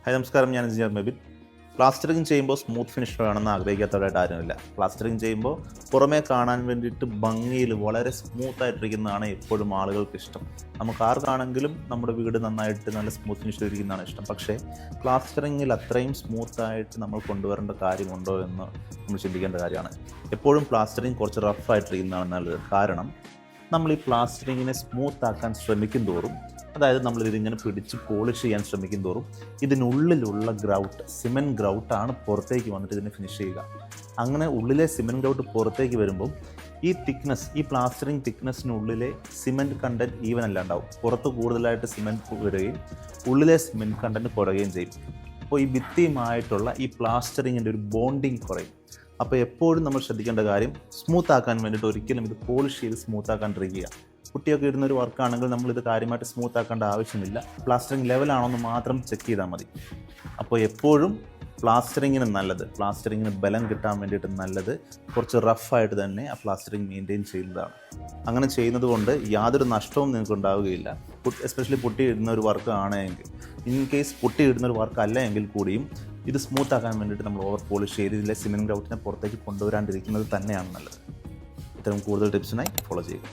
Hi നമസ്കാരം, ഞാൻ engineer Mebin. Plastering ചെയ്യുമ്പോൾ സ്മൂത്ത് ഫിനിഷ് വേണമെന്ന് ആഗ്രഹിക്കാത്തവരായിട്ട് ആരുമില്ല. പ്ലാസ്റ്ററിങ് ചെയ്യുമ്പോൾ പുറമേ കാണാൻ വേണ്ടിയിട്ട് ഭംഗിയിൽ വളരെ സ്മൂത്തായിട്ടിരിക്കുന്നതാണ് എപ്പോഴും ആളുകൾക്ക് ഇഷ്ടം. നമുക്ക് ആർക്കാണെങ്കിലും നമ്മുടെ വീട് നന്നായിട്ട് നല്ല സ്മൂത്ത് ഫിനിഷിലിരിക്കുന്നതാണ് ഇഷ്ടം. പക്ഷേ പ്ലാസ്റ്ററിങ്ങിൽ അത്രയും സ്മൂത്തായിട്ട് നമ്മൾ കൊണ്ടുവരേണ്ട കാര്യമുണ്ടോ എന്ന് നമ്മൾ ചിന്തിക്കേണ്ട കാര്യമാണ്. എപ്പോഴും പ്ലാസ്റ്ററിങ് കുറച്ച് റഫായിട്ടിരിക്കുന്നതാണ് നല്ലത്. കാരണം നമ്മൾ ഈ പ്ലാസ്റ്ററിങ്ങിനെ സ്മൂത്ത് ആക്കാൻ ശ്രമിക്കും തോറും, അതായത് നമ്മളിതിങ്ങനെ പിടിച്ച് പോളിഷ് ചെയ്യാൻ ശ്രമിക്കും തോറും ഇതിനുള്ളിലുള്ള ഗ്രൗട്ട്, സിമെൻറ്റ് ഗ്രൗട്ടാണ് പുറത്തേക്ക് വന്നിട്ട് ഇതിനെ ഫിനിഷ് ചെയ്യുക. അങ്ങനെ ഉള്ളിലെ സിമെൻറ്റ് ഗ്രൗട്ട് പുറത്തേക്ക് വരുമ്പം ഈ തിക്നെസ്, ഈ പ്ലാസ്റ്ററിങ് തിക്നെസ്സിനുള്ളിലെ സിമെൻറ്റ് കണ്ടൻറ്റ് ഈവൻ അല്ല ഉണ്ടാവും. പുറത്ത് കൂടുതലായിട്ട് സിമെൻറ്റ് വരികയും ഉള്ളിലെ സിമെൻറ്റ് കണ്ടൻറ്റ് കുറയുകയും ചെയ്യും. അപ്പോൾ ഈ ഭിത്തിയുമായിട്ടുള്ള ഈ പ്ലാസ്റ്ററിങ്ങിൻ്റെ ഒരു ബോണ്ടിങ് കുറയും. അപ്പോൾ എപ്പോഴും നമ്മൾ ശ്രദ്ധിക്കേണ്ട കാര്യം, സ്മൂത്ത് ആക്കാൻ വേണ്ടിയിട്ട് ഒരിക്കലും ഇത് പോളിഷ് ചെയ്ത് സ്മൂത്ത് ആക്കാണ്ടിരിക്കുക. കുട്ടിയൊക്കെ ഇടുന്നൊരു വർക്കാണെങ്കിൽ നമ്മളിത് കാര്യമായിട്ട് സ്മൂത്ത് ആക്കേണ്ട ആവശ്യമില്ല. പ്ലാസ്റ്ററിങ് ലെവലാണോ എന്ന് മാത്രം ചെക്ക് ചെയ്താൽ മതി. അപ്പോൾ എപ്പോഴും പ്ലാസ്റ്ററിങ്ങിന് ബലം കിട്ടാൻ വേണ്ടിയിട്ട് നല്ലത് കുറച്ച് റഫായിട്ട് തന്നെ ആ പ്ലാസ്റ്ററിങ് മെയിൻറ്റെയിൻ ചെയ്യുന്നതാണ്. അങ്ങനെ ചെയ്യുന്നത് കൊണ്ട് യാതൊരു നഷ്ടവും നിങ്ങൾക്ക് ഉണ്ടാവുകയില്ല. എസ്പെഷ്യലി പൊട്ടി ഇടുന്ന ഒരു വർക്ക് ആണെങ്കിൽ. ഇൻ കേസ് പൊട്ടി ഇടുന്ന ഒരു വർക്ക് അല്ല എങ്കിൽ കൂടിയും ഇത് സ്മൂത്ത് ആക്കാൻ വേണ്ടിയിട്ട് നമ്മൾ ഓവർ പോളിഷ് ചെയ്ത് ഇതിലെ സിമെൻറ്റ് ഗ്രൗട്ടിനെ പുറത്തേക്ക് കൊണ്ടുവരാണ്ടിരിക്കുന്നത് തന്നെയാണ് നല്ലത്. ഇത്തരം കൂടുതൽ ടിപ്സിനായി ഫോളോ ചെയ്യുക.